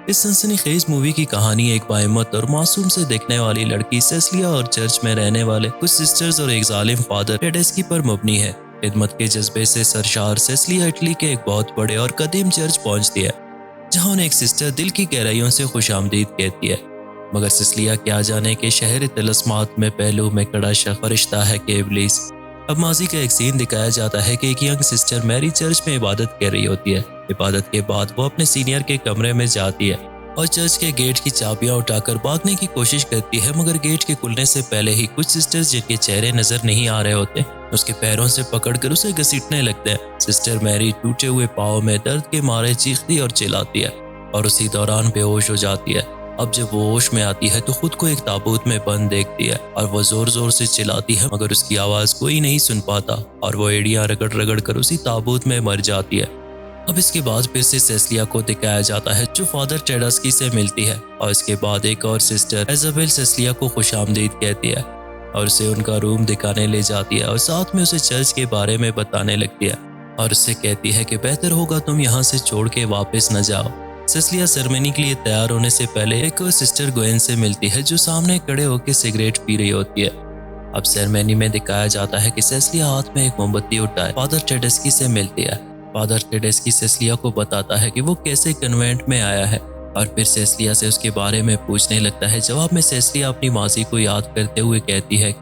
इस सनसनीखेज मूवी की कहानी एक बाहिम्मत और मासूम से दिखने वाली लड़की सेसिलिया और चर्च में रहने वाले कुछ सिस्टर्स और एक जालिम फादर टेडेस्की पर मबनी है। खिदमत के जज्बे से सरशार सेसिलिया इटली के एक बहुत बड़े और कदीम चर्च पहुंचती है, जहां उन्हें एक सिस्टर दिल की गहराइयों से खुशामदीद कहती है। मगर सेसिलिया क्या जाने के शहर तिलस्मात में पहलू में कड़ा फरिश्ता है कि इब्लीस। अब माजी का एक सीन दिखाया जाता है कि एक यंग सिस्टर मैरी चर्च में इबादत कर रही होती है। इबादत के बाद वो अपने सीनियर के कमरे में जाती है और चर्च के गेट की चाबियां उठाकर भागने की कोशिश करती है, मगर गेट के खुलने से पहले ही कुछ सिस्टर्स जिनके चेहरे नजर नहीं आ रहे होते उसके पैरों से पकड़कर उसे घसीटने लगते हैं। सिस्टर मैरी टूटे हुए पाँव में दर्द के मारे चीखती और चिल्लाती है और उसी दौरान बेहोश हो जाती है। अब जब वो होश में आती है तो खुद को एक ताबूत में बंद देखती है और वो जोर जोर से चिल्लाती है, मगर उसकी आवाज कोई नहीं सुन पाता और वो एड़ियां रगड़ रगड़ कर उसी ताबूत में मर जाती है। अब इसके बाद फिर से सेसिलिया को दिखाया जाता है जो फादर टेडेस्की से मिलती है और इसके बाद एक और सिस्टर इजाबेल सेसिलिया को खुशामदीद कहती है और उसे उनका रूम दिखाने ले जाती है और साथ में उसे चर्च के बारे में बताने लगती है और उससे कहती है कि बेहतर होगा तुम यहाँ से छोड़ के वापस न जाओ। सेसिलिया सेरेमनी के लिए तैयार होने से पहले एक और सिस्टर गोएन से मिलती है जो सामने खड़े होकर सिगरेट पी रही होती है। अब सेरेमनी में दिखाया जाता है कि सेसिलिया हाथ में एक मोमबत्ती उठाए फादर टेडेस्की से मिलती है। फादर टेडेस्की सेसिलिया को बताता है कि वो कैसे कन्वेंट में आया है और फिर सेसिलिया से उसके बारे में पूछने लगता है। जवाब में सेसिलिया अपनी माजी को याद करते हुए कहती है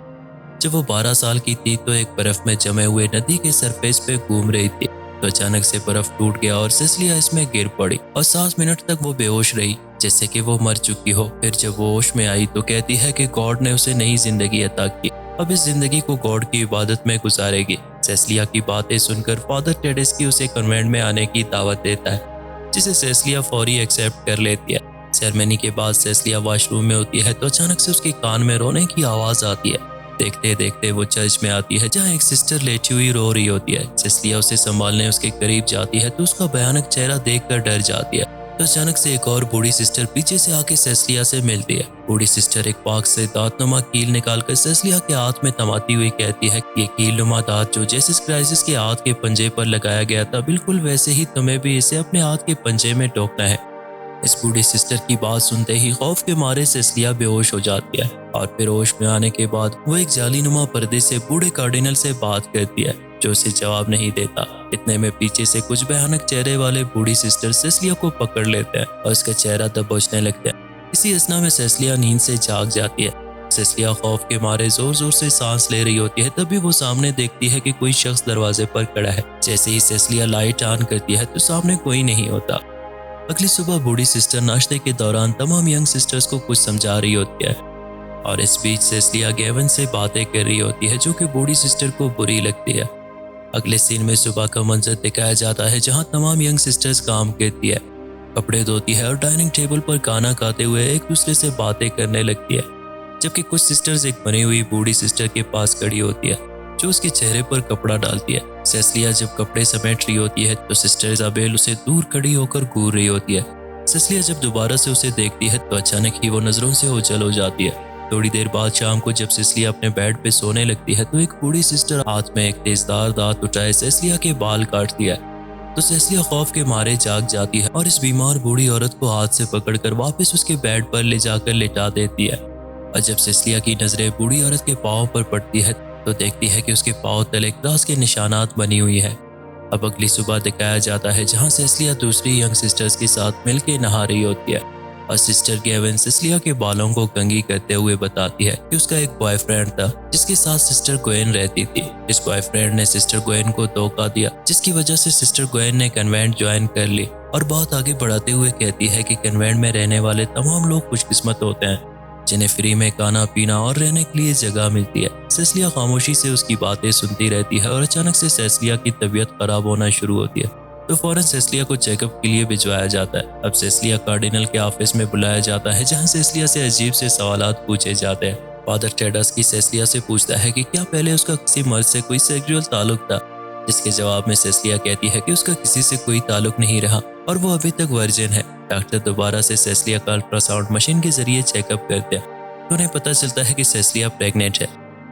जब वो 12 साल की थी तो एक बर्फ में जमे हुए नदी के सरफेस पे घूम रही थी तो अचानक से बर्फ टूट गया और सेसिलिया इसमें गिर पड़ी और 7 मिनट तक वो बेहोश रही जैसे कि वो मर चुकी हो। फिर जब वो होश में आई तो कहती है कि गॉड ने उसे नई जिंदगी अता की, अब इस जिंदगी को गॉड की इबादत में गुजारेगी। सेसिलिया की बातें सुनकर फादर टेडेस्की उसे कन्वेंट में आने की दावत देता है, जिसे सेसिलिया फौरी एक्सेप्ट कर लेती है। सेरेमनी के बाद सेसिलिया वॉशरूम में होती है तो अचानक से उसके कान में रोने की आवाज आती है। देखते देखते वो चर्च में आती है जहाँ एक सिस्टर लेटी हुई रो रही होती है। सेसिलिया उसे संभालने उसके करीब जाती है तो उसका भयानक चेहरा देखकर डर जाती है। तो अचानक से एक और बूढ़ी सिस्टर पीछे से आके सेसिलिया से मिलती है। बूढ़ी सिस्टर एक पाक से दांतनुमा कील निकालकर सेसिलिया के हाथ में थमाती हुई कहती है कि ये कीलनुमा दांत जो जीसस क्राइस्ट के हाथ के पंजे पर लगाया गया था, बिल्कुल वैसे ही तुम्हें भी इसे अपने हाथ के पंजे में ठोकना है। इस बूढ़ी सिस्टर की बात सुनते ही खौफ के मारे सेसिलिया बेहोश हो जाती है और फिर होश में आने के बाद वो एक जालीनुमा पर्दे से बूढ़े कार्डिनल से बात करती है जो उसे जवाब नहीं देता। इतने में पीछे से कुछ भयानक चेहरे वाले बूढ़ी सिस्टर सेसिलिया को पकड़ लेते हैं और उसका चेहरा दबोचने लगता है। इसी असना में सेसिलिया नींद से जाग जाती है। सेसिलिया खौफ के मारे जोर जोर से सांस ले रही होती है, तभी वो सामने देखती है कि कोई शख्स दरवाजे पर खड़ा है। जैसे ही सेसिलिया लाइट ऑन करती है तो सामने कोई नहीं होता। अगली सुबह बूढ़ी सिस्टर नाश्ते के दौरान तमाम यंग सिस्टर्स को कुछ समझा रही होती है और इस बीच सेसिलिया गेवन से बातें कर रही होती है जो कि बूढ़ी सिस्टर को बुरी लगती है। अगले सीन में सुबह का मंजर दिखाया जाता है जहां तमाम यंग सिस्टर्स काम करती है, कपड़े धोती है और डाइनिंग टेबल पर खाना खाते हुए एक दूसरे से बातें करने लगती है, जबकि कुछ सिस्टर्स एक बनी हुई बूढ़ी सिस्टर के पास खड़ी होती है जो उसके चेहरे पर कपड़ा डालती है। सेसिलिया जब कपड़े समेट रही होती है तो सिस्टर इजाबेल उसे दूर खड़ी होकर घूर रही होती है। सेसिलिया जब दोबारा से उसे देखती है तो अचानक ही वो नजरों से ओझल हो जाती है। थोड़ी देर बाद शाम को जब सेसिलिया अपने बेड पे सोने लगती है तो एक बूढ़ी सिस्टर हाथ में एक तेजदार दांत उठाए सेसिलिया के बाल काटती है तो सेसिलिया खौफ के मारे जाग जाती है और इस बीमार बूढ़ी औरत को हाथ से पकड़कर वापस उसके बेड पर ले जाकर लिटा देती है। और जब सेसिलिया की नजरें बूढ़ी औरत के पाँव पर पड़ती है तो देखती है कि उसके पाँव तले क्रॉस के निशानात बनी हुई है। अब अगली सुबह दिखाया जाता है जहाँ सेसिलिया दूसरी यंग सिस्टर्स के साथ मिलकर नहा रही होती है और सिस्टर गेवन सेसिलिया के बालों को कंघी करते हुए बताती है कि उसका एक बॉयफ्रेंड था जिसके साथ सिस्टर गोएन रहती थी। इस बॉयफ्रेंड ने सिस्टर गोएन को धोखा दिया जिसकी वजह से सिस्टर गोएन ने कन्वेंट ज्वाइन कर ली और बात आगे बढ़ाते हुए कहती है कि कन्वेंट में रहने वाले तमाम लोग खुशकिस्मत होते हैं जिन्हें फ्री में खाना पीना और रहने के लिए जगह मिलती है। सेसिलिया खामोशी से उसकी बातें सुनती रहती है और अचानक से सेसिलिया की तबीयत खराब होना शुरू होती है तो फौरन सेसिलिया को चेकअप के लिए भिजवाया जाता है। अब सेसिलिया कार्डिनल के ऑफिस में बुलाया जाता है जहां सेसिलिया से अजीब से सवालात पूछे जाते हैं। फादर टेडेस्की सेसिलिया से पूछता है कि क्या पहले उसका किसी मर्द से कोई सेक्सुअल ताल्लुक था, जिसके जवाब में सेसिलिया कहती है कि उसका किसी से कोई ताल्लुक नहीं रहा और वो अभी तक वर्जिन है। डॉक्टर दोबारा से सेसिलिया का अल्ट्रासाउंड मशीन के जरिए चेकअप करते हैं तो उन्हें पता चलता है कि सेसिलिया प्रेग्नेंट है।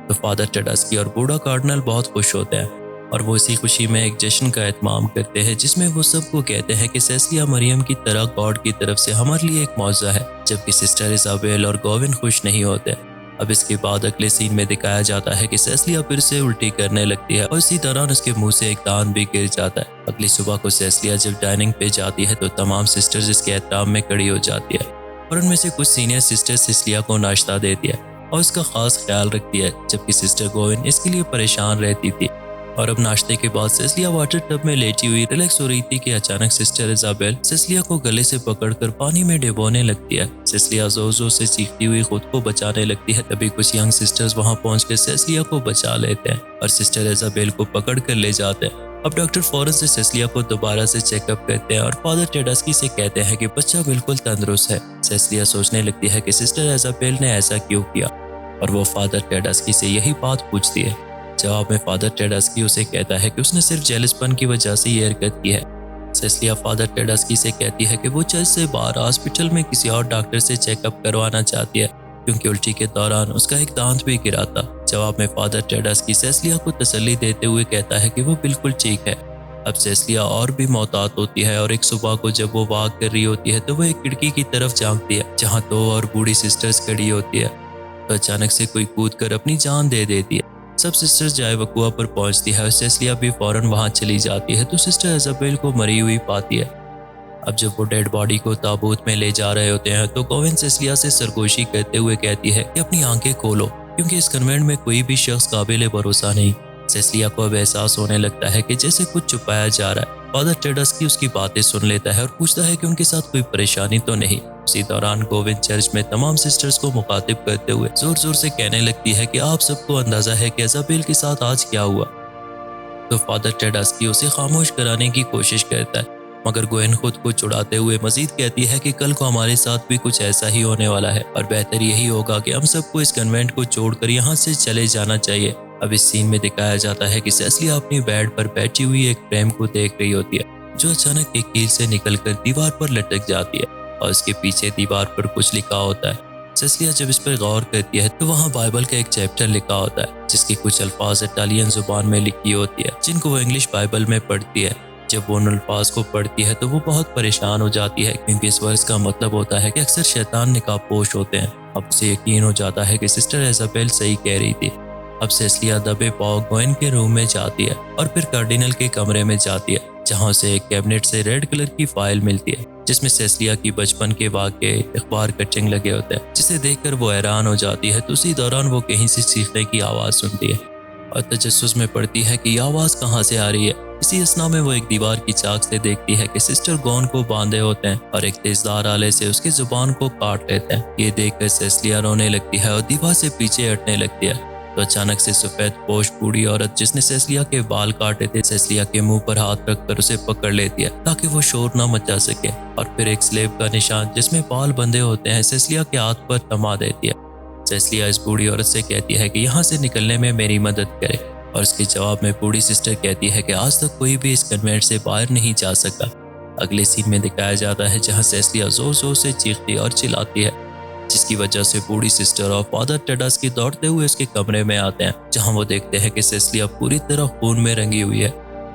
तो फादर टेडेस्की और बूढ़ा कार्डिनल बहुत खुश होते हैं और वो इसी खुशी में एक जश्न का एहतमाम करते हैं जिसमें वो सबको कहते हैं कि सेसिलिया मरियम की तरह गॉड की तरफ से हमारे लिए एक मौजज़ा है, जबकि सिस्टर इजाबेल और गोविन खुश नहीं होते। अब इसके बाद अगले सीन में दिखाया जाता है कि सेसिलिया फिर से उल्टी करने लगती है और इसी दौरान उसके मुंह से एक दान भी गिर जाता है। अगली सुबह को सेसिलिया जब डाइनिंग पे जाती है तो तमाम सिस्टर्स इसके एहतराम में खड़ी हो जाती है और उनमें से कुछ सीनियर सिस्टर सेसिलिया को नाश्ता देती है और इसका खास ख्याल रखती है, जबकि सिस्टर गोविन इसके लिए परेशान रहती थी। और अब नाश्ते के बाद सेसिलिया वाटर टब में लेटी हुई रिलैक्स हो रही थी कि अचानक सिस्टर इजाबेल सेसिलिया को गले से पकड़कर पानी में डुबोने लगती है। सेसिलिया जोर जोर से चीखती हुई खुद को बचाने लगती है। तभी कुछ यंग सिस्टर्स वहां पहुंचकर सेसिलिया को बचा लेते हैं और सिस्टर इजाबेल को पकड़ कर ले जाते हैं। अब डॉक्टर फौरन से सेसिलिया को दोबारा से चेकअप करते हैं और फादर टेडास्की से कहते हैं कि बच्चा बिल्कुल तंदुरुस्त है। सेसिलिया सोचने लगती है कि सिस्टर इजाबेल ने ऐसा क्यों किया और वो फादर टेडास्की से यही बात पूछती है। जवाब में फादर टेडास्की उसे कहता है कि उसने सिर्फ जेलसपन की वजह से ये हरकत की है। सेसिलिया फादर टेडास्की से कहती है कि वो चर्च से बाहर हॉस्पिटल में किसी और डॉक्टर से चेकअप करवाना चाहती है क्योंकि उल्टी के दौरान उसका एक दांत भी गिरा था। जवाब में फादर टेडास्की सेसिलिया को तसल्ली देते हुए कहता है कि वो बिल्कुल ठीक है। अब सेसिलिया और भी मोहतात होती है और एक सुबह को जब वो वॉक कर रही होती है तो वो एक खिड़की की तरफ झांकती है जहाँ दो और बूढ़ी सिस्टर्स खड़ी होती है। तो अचानक से कोई कूद कर अपनी जान दे देती है। सब सिस्टर्स जाए वकुआ पर पहुंचती है और सेसिलिया भी फौरन वहां चली जाती है तो सिस्टर इजाबेल को मरी हुई पाती है। अब जब वो डेड बॉडी को ताबूत में ले जा रहे होते हैं तो गोविन सेसिलिया से सरगोशी करते हुए कहती है कि अपनी आंखें खोलो क्योंकि इस कन्वेंट में कोई भी शख्स काबिल भरोसा नहीं। सेसिलिया को अब एहसास होने लगता है कि जैसे कुछ छुपाया जा रहा है। फादर टेडास्की उसकी बातें सुन लेता है और पूछता है कि उनके साथ कोई परेशानी तो नहीं। उसी दौरान गोविन चर्च में तमाम सिस्टर्स को मुखातिब करते हुए जोर जोर से कहने लगती है कि आप सबको अंदाजा है कि इजाबेल के साथ आज क्या हुआ। तो फादर टेडास्की उसे खामोश कराने की कोशिश करता है, मगर गोविन खुद को छुड़ाते हुए मजीद कहती है कि कल को हमारे साथ भी कुछ ऐसा ही होने वाला है और बेहतर यही होगा कि हम सबको इस कन्वेंट को छोड़कर यहाँ से चले जाना चाहिए। अब इस सीन में दिखाया जाता है कि सेसिलिया अपनी बेड पर बैठी हुई एक फ्रेम को देख रही होती है जो अचानक एक कील से निकलकर दीवार पर लटक जाती है और उसके पीछे दीवार पर कुछ लिखा होता है। सेसिलिया जब इस पर गौर करती है तो वहाँ बाइबल का एक चैप्टर लिखा होता है जिसकी कुछ अल्फाज इटालियन जुबान में लिखी होती है जिनको वो इंग्लिश बाइबल में पढ़ती है। जब वो उन अल्फाज को पढ़ती है तो वो बहुत परेशान हो जाती है क्योंकि इस वर्स का मतलब होता है कि अक्सर शैतान निकाबपोश होते हैं। अब उसे यकीन हो जाता है कि सिस्टर इजाबेल सही कह रही थी। अब सेसिलिया दबे पांव गोविन के रूम में जाती है और फिर कार्डिनल के कमरे में जाती है जहां उसे एक कैबिनेट से रेड कलर की फाइल मिलती है जिसमें सेसिलिया की बचपन के वाक़े अखबार कटिंग लगे होते हैं, जिसे देखकर वो हैरान हो जाती है। तो उसी दौरान वो कहीं से चीखने की आवाज़ सुनती है और तजस्सुस में पड़ती है कि यह आवाज़ कहाँ से आ रही है। इसी असना में वो एक दीवार की चाक से देखती है कि सिस्टर गॉन को बांधे होते हैं और एक तेजदार आले से उसकी जुबान को काट लेते हैं। ये देखकर सेसिलिया रोने लगती है और दीवार से पीछे हटने लगती है। तो अचानक से सफेद पोश बूढ़ी औरत जिसने सेसिलिया के बाल काटे थे सेसिलिया के मुंह पर हाथ रखकर उसे पकड़ लेती है ताकि वो शोर ना मचा सके और फिर एक स्लेब का निशान जिसमें बाल बंधे होते हैं सेसिलिया के हाथ पर थमा देती है। सेसिलिया इस बूढ़ी औरत से कहती है कि यहाँ से निकलने में मेरी मदद करे और उसके जवाब में बूढ़ी सिस्टर कहती है कि आज तक कोई भी इस कन्वेंट से बाहर नहीं जा सका। अगले सीन में दिखाया जाता है जहाँ सेसिलिया जोर जोर से चीखती और चिल्लाती है जिसकी वजह से बूढ़ी सिस्टर और फादर टेडास्की दौड़ते हुए उसके कमरे में आते हैं जहां वो देखते हैं कि सेसिलिया पूरी तरह खून में रंगी हुई है।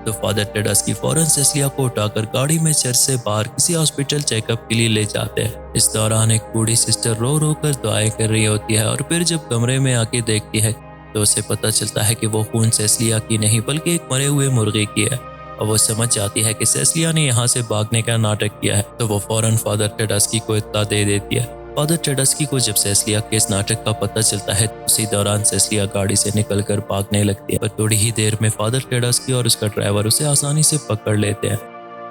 तो फादर टेडास्की फौरन सेसिलिया को उठाकर गाड़ी में चर्च से बाहर किसी हॉस्पिटल चेकअप के लिए ले जाते हैं। इस दौरान एक बूढ़ी सिस्टर रो रो कर दुआएं कर रही होती है और फिर जब कमरे में आके देखती है तो उसे पता चलता है कि वो खून सेसिलिया की नहीं बल्कि एक मरे हुए मुर्गे की है और वो समझ जाती है कि सेसिलिया ने यहाँ से भागने का नाटक किया है। तो वो फौरन फादर टेडास्की को इत्तला दे देती है। फादर टेडास्की को जब सेसिलिया के इस नाटक का पता चलता है तो उसी दौरान सेसिलिया गाड़ी से निकलकर भागने लगती है, पर थोड़ी ही देर में फादर टेडास्की और उसका ड्राइवर उसे आसानी से पकड़ लेते हैं।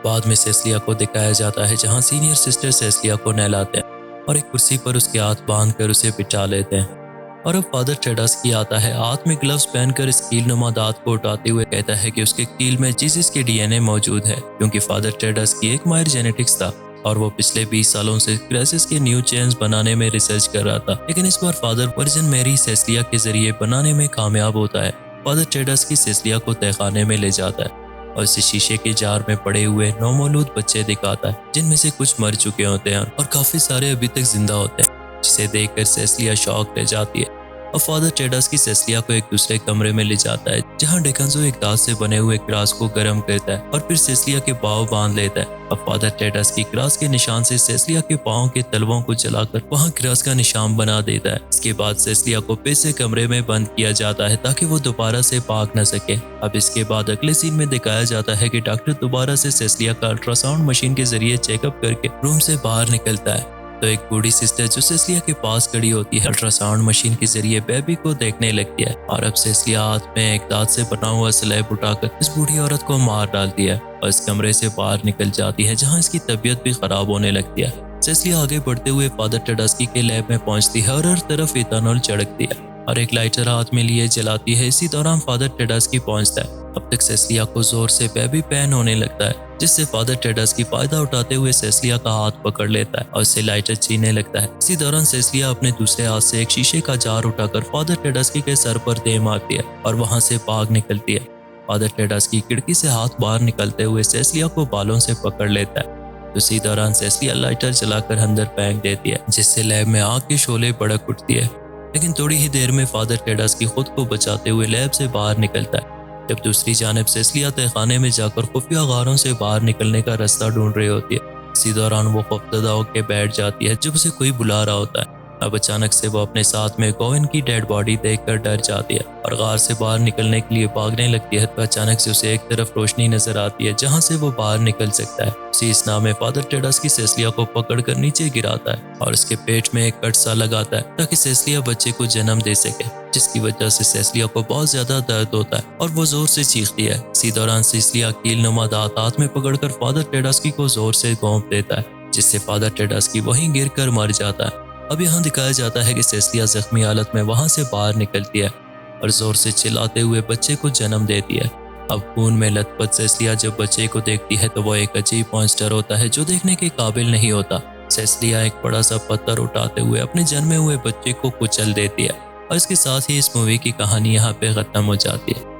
बाद में सेसिलिया को दिखाया जाता है जहां सीनियर सिस्टर सेसिलिया को नहलाते हैं और एक कुर्सी पर उसके हाथ बांध कर उसे बिठा लेते हैं। और अब फादर टेडास्की आता है, हाथ में ग्लव्स पहनकर इस कील नुमा दांत को उठाते हुए कहता है कि उसके कील में जीसस के डीएनए मौजूद है क्योंकि फादर टेडास्की एक माहिर जेनेटिक्स था और वो पिछले 20 सालों से क्रेसिस के न्यू चेन्स बनाने में रिसर्च कर रहा था। लेकिन इस बार फादर वर्जिन मैरी सेसिलिया के जरिए बनाने में कामयाब होता है। फादर टेडास्की सेसिलिया को तहखाने में ले जाता है और इसे शीशे के जार में पड़े हुए नौमौलूद बच्चे दिखाता है जिनमें से कुछ मर चुके होते हैं और काफी सारे अभी तक जिंदा होते हैं, जिसे देखकर सेसिलिया शॉक रह जाती है। और फादर टेडास्की सेसिलिया को एक दूसरे कमरे में ले जाता है जहां डेकांजो एक दांत से बने हुए क्रॉस को गर्म करता है और फिर सेसिलिया के पांव बांध लेता है। अब फादर टेडास्की क्रॉस के निशान से सेसिलिया के पांव के तलवों को जलाकर वहां क्रॉस का निशान बना देता है। इसके बाद सेसिलिया को फिर से कमरे में बंद किया जाता है ताकि वो दोबारा से भाग न सके। अब इसके बाद अगले सीन में दिखाया जाता है कि डॉक्टर दोबारा से सेसिलिया का अल्ट्रासाउंड मशीन के जरिए चेकअप करके रूम से बाहर निकलता है तो एक बूढ़ी सिस्टर जो सेसिलिया के पास खड़ी होती है अल्ट्रासाउंड मशीन के जरिए बेबी को देखने लगती है और अब सेसिलिया हाथ में एक दांत से बना हुआ स्लैब उठाकर इस बूढ़ी औरत को मार डालती है और इस कमरे से बाहर निकल जाती है जहां इसकी तबीयत भी खराब होने लगती है। सेसिलिया आगे बढ़ते हुए फादर टेडास्की के लैब में पहुंचती है और हर तरफ इथेनॉल छिड़कती है और एक लाइटर हाथ में लिए जलाती है। इसी दौरान फादर टेडास्की पहुंचता है। अब तक सेसिलिया को जोर से बेबी पेन होने लगता है जिससे फादर टेडास्की फायदा उठाते हुए सेसिलिया का हाथ पकड़ लेता है और इसे लाइटर छीनने लगता है। इसी दौरान सेसिलिया अपने दूसरे हाथ से एक शीशे का जार उठाकर फादर टेडास्की के सर पर दे मारती है और वहां से भाग निकलती है। फादर टेडास्की खिड़की से हाथ बाहर निकलते हुए सेसिलिया को बालों से पकड़ लेता है। उसी दौरान सेसिलिया लाइटर जलाकर अंदर फेंक देती है जिससे लैब में आग के शोले भड़क उठती है। लेकिन थोड़ी ही देर में फादर टेडास्की खुद को बचाते हुए लैब से बाहर निकलता है जब दूसरी जानिब सेसिलिया तहखाने में जाकर खुफिया गारों से बाहर निकलने का रास्ता ढूंढ रही होती है। इसी दौरान वो खौफजदा होकर बैठ जाती है जब उसे कोई बुला रहा होता है। अब अचानक से वो अपने साथ में गोविन की डेड बॉडी देखकर डर जाती है और गार से बाहर निकलने के लिए भागने लगती है तो अचानक से उसे एक तरफ रोशनी नजर आती है जहां से वो बाहर निकल सकता है। उसी स्नाह में फादर टेडास्की सेसिलिया को पकड़कर नीचे गिराता है और उसके पेट में एक कट सा लगाता है ताकि सेसिलिया बच्चे को जन्म दे सके, जिसकी वजह से सेसिलिया को बहुत ज्यादा दर्द होता है और वो जोर से चीखती है। इसी दौरान सेसिलिया कील नुमा दांत हाथ में पकड़कर फादर टेडास्की को जोर से घोंप देता है जिससे फादर टेडास्की वहीं गिर कर मर जाता है। अब यहाँ दिखाया जाता है कि सेसिलिया जख्मी हालत में वहां से बाहर निकलती है और जोर से चिल्लाते हुए बच्चे को जन्म देती है। अब खून में लथपथ सेसिलिया जब बच्चे को देखती है तो वो एक अजीब मॉन्स्टर होता है जो देखने के काबिल नहीं होता। सेसिलिया एक बड़ा सा पत्थर उठाते हुए अपने जन्मे हुए बच्चे को कुचल देती है और इसके साथ ही इस मूवी की कहानी यहाँ पे खत्म हो जाती है।